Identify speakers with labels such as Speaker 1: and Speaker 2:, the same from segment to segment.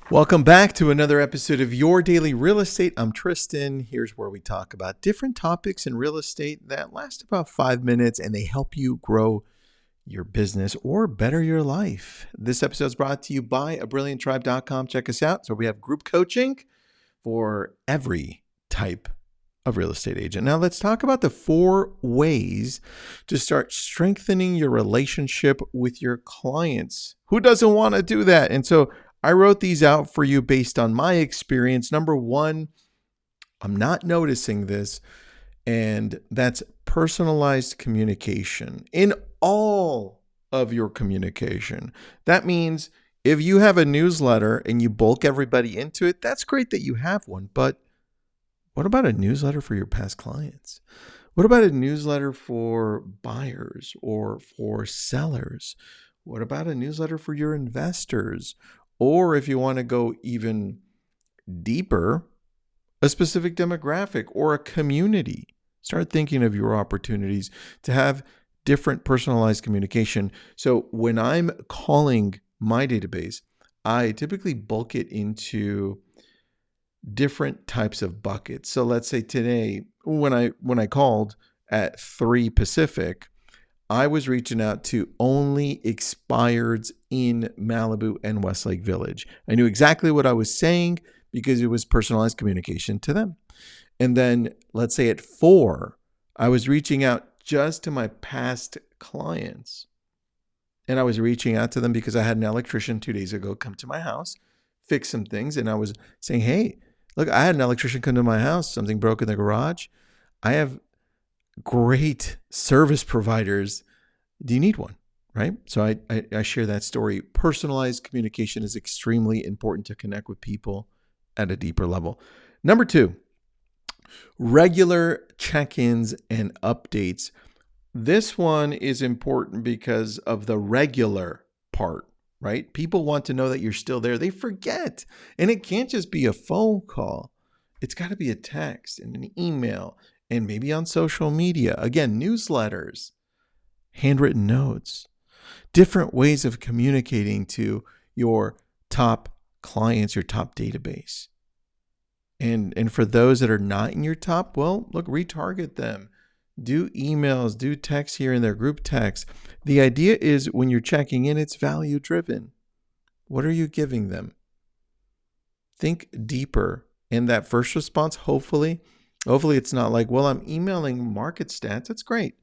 Speaker 1: Welcome back to another episode of Your Daily Real Estate. I'm Tristan. Here's where we talk about different topics in real estate that last about 5 minutes and they help you grow your business or better your life. This episode is brought to you by abrillianttribe.com. Check us out. So we have group coaching for every type of real estate agent. Now let's talk about the 4 ways to start strengthening your relationship with your clients. Who doesn't want to do that? And so I wrote these out for you based on my experience. Number 1, I'm not noticing this, and that's personalized communication in all of your communication. That means if you have a newsletter and you bulk everybody into it, that's great that you have one, but what about a newsletter for your past clients? What about a newsletter for buyers or for sellers? What about a newsletter for your investors? Or if you want to go even deeper, a specific demographic or a community. Start thinking of your opportunities to have different personalized communication. So when I'm calling my database, I typically bulk it into different types of buckets. So let's say today, when I called at 3 Pacific, I was reaching out to only expireds in Malibu and Westlake Village. I knew exactly what I was saying because it was personalized communication to them. And then let's say at 4, I was reaching out just to my past clients. And I was reaching out to them because I had an electrician 2 days ago come to my house, fix some things. And I was saying, hey, look, I had an electrician come to my house. Something broke in the garage. I have great service providers. Do you need one? Right? So I share that story. Personalized communication is extremely important to connect with people at a deeper level. Number 2, regular check-ins and updates. This one is important because of the regular part, right? People want to know that you're still there. They forget. And it can't just be a phone call. It's got to be a text and an email and maybe on social media. Again, newsletters, handwritten notes, different ways of communicating to your top clients, your top database. And for those that are not in your top, well, look, retarget them. Do emails, do texts here in their group text. The idea is when you're checking in, it's value driven. What are you giving them? Think deeper. In that first response, hopefully it's not like, well, I'm emailing market stats. That's great.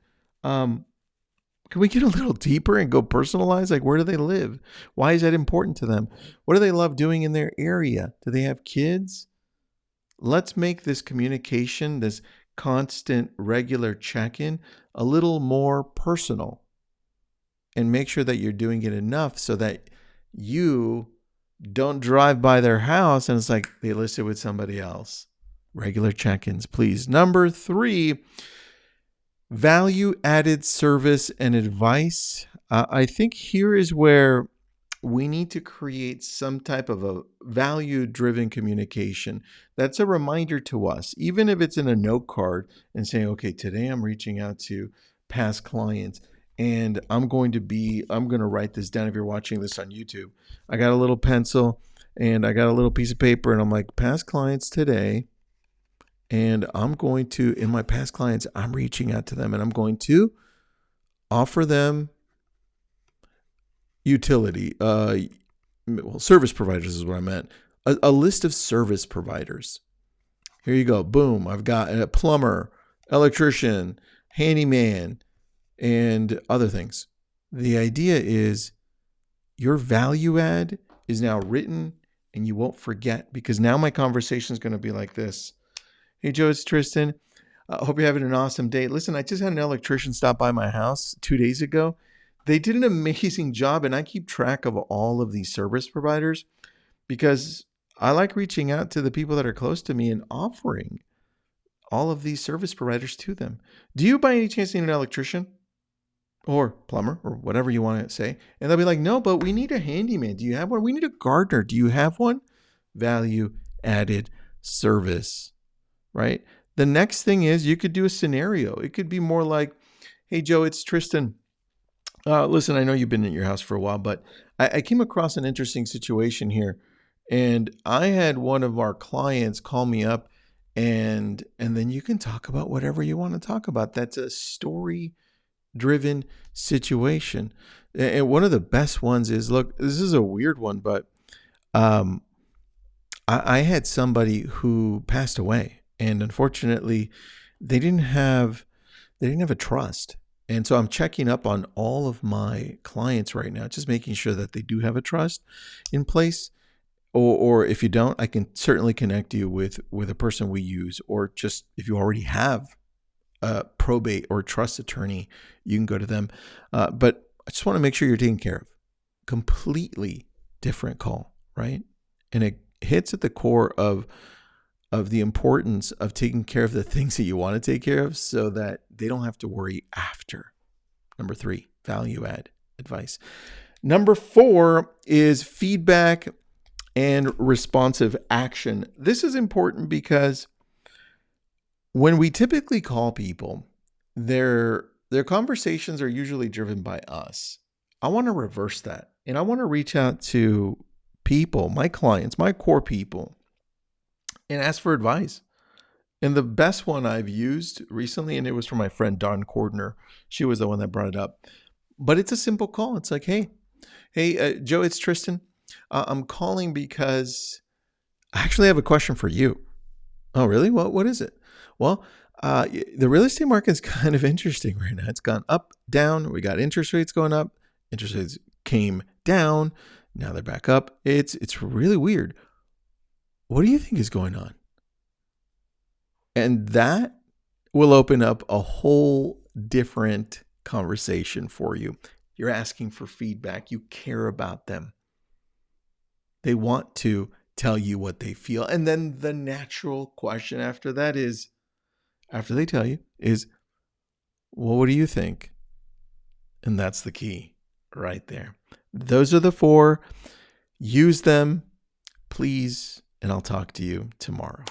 Speaker 1: Can we get a little deeper and go personalize? Like, where do they live? Why is that important to them? What do they love doing in their area? Do they have kids? Let's make this communication, this constant, regular check-in, a little more personal and make sure that you're doing it enough so that you don't drive by their house and it's like they listed with somebody else. Regular check-ins, please. Number 3, value-added service and advice. I think here is where we need to create some type of a value-driven communication. That's a reminder to us, even if it's in a note card and saying, okay, today I'm reaching out to past clients and I'm going to write this down if you're watching this on YouTube. I got a little pencil and I got a little piece of paper and I'm like, past clients today. And I'm going to, in my past clients, I'm reaching out to them and I'm going to offer them utility, service providers is what I meant. A list of service providers. Here you go. Boom. I've got a plumber, electrician, handyman, and other things. The idea is your value add is now written and you won't forget because now my conversation is going to be like this. Hey, Joe, it's Tristan. I hope you're having an awesome day. Listen, I just had an electrician stop by my house 2 days ago. They did an amazing job, and I keep track of all of these service providers because I like reaching out to the people that are close to me and offering all of these service providers to them. Do you by any chance need an electrician or plumber or whatever you want to say? And they'll be like, no, but we need a handyman. Do you have one? We need a gardener. Do you have one? Value added service, right? The next thing is you could do a scenario. It could be more like, hey, Joe, it's Tristan. Listen, I know you've been at your house for a while, but I came across an interesting situation here. And I had one of our clients call me up, and then you can talk about whatever you want to talk about. That's a story driven situation. And one of the best ones is, look, this is a weird one, but um, I had somebody who passed away, and unfortunately, they didn't have a trust. And so I'm checking up on all of my clients right now, just making sure that they do have a trust in place. Or if you don't, I can certainly connect you with a person we use, or just if you already have a probate or trust attorney, you can go to them. But I just want to make sure you're taken care of. Completely different call, right? And it hits at the core of the importance of taking care of the things that you want to take care of so that they don't have to worry after. Number 3, value add advice. Number 4 is feedback and responsive action. This is important because when we typically call people, their conversations are usually driven by us. I want to reverse that. And I want to reach out to people, my clients, my core people, and ask for advice. And the best one I've used recently, and it was from my friend Dawn Cordner. She was the one that brought it up. But it's a simple call. It's like, hey, Joe, it's Tristan. I'm calling because I actually have a question for you. Oh, really? What is it? Well, the real estate market is kind of interesting right now. It's gone up, down. We got interest rates going up. Interest rates came down. Now they're back up. It's really weird. What do you think is going on? And that will open up a whole different conversation for you. You're asking for feedback. You care about them. They want to tell you what they feel. And then the natural question after that is, after they tell you, is, well, what do you think? And that's the key right there. Those are the 4. Use them, please, and I'll talk to you tomorrow.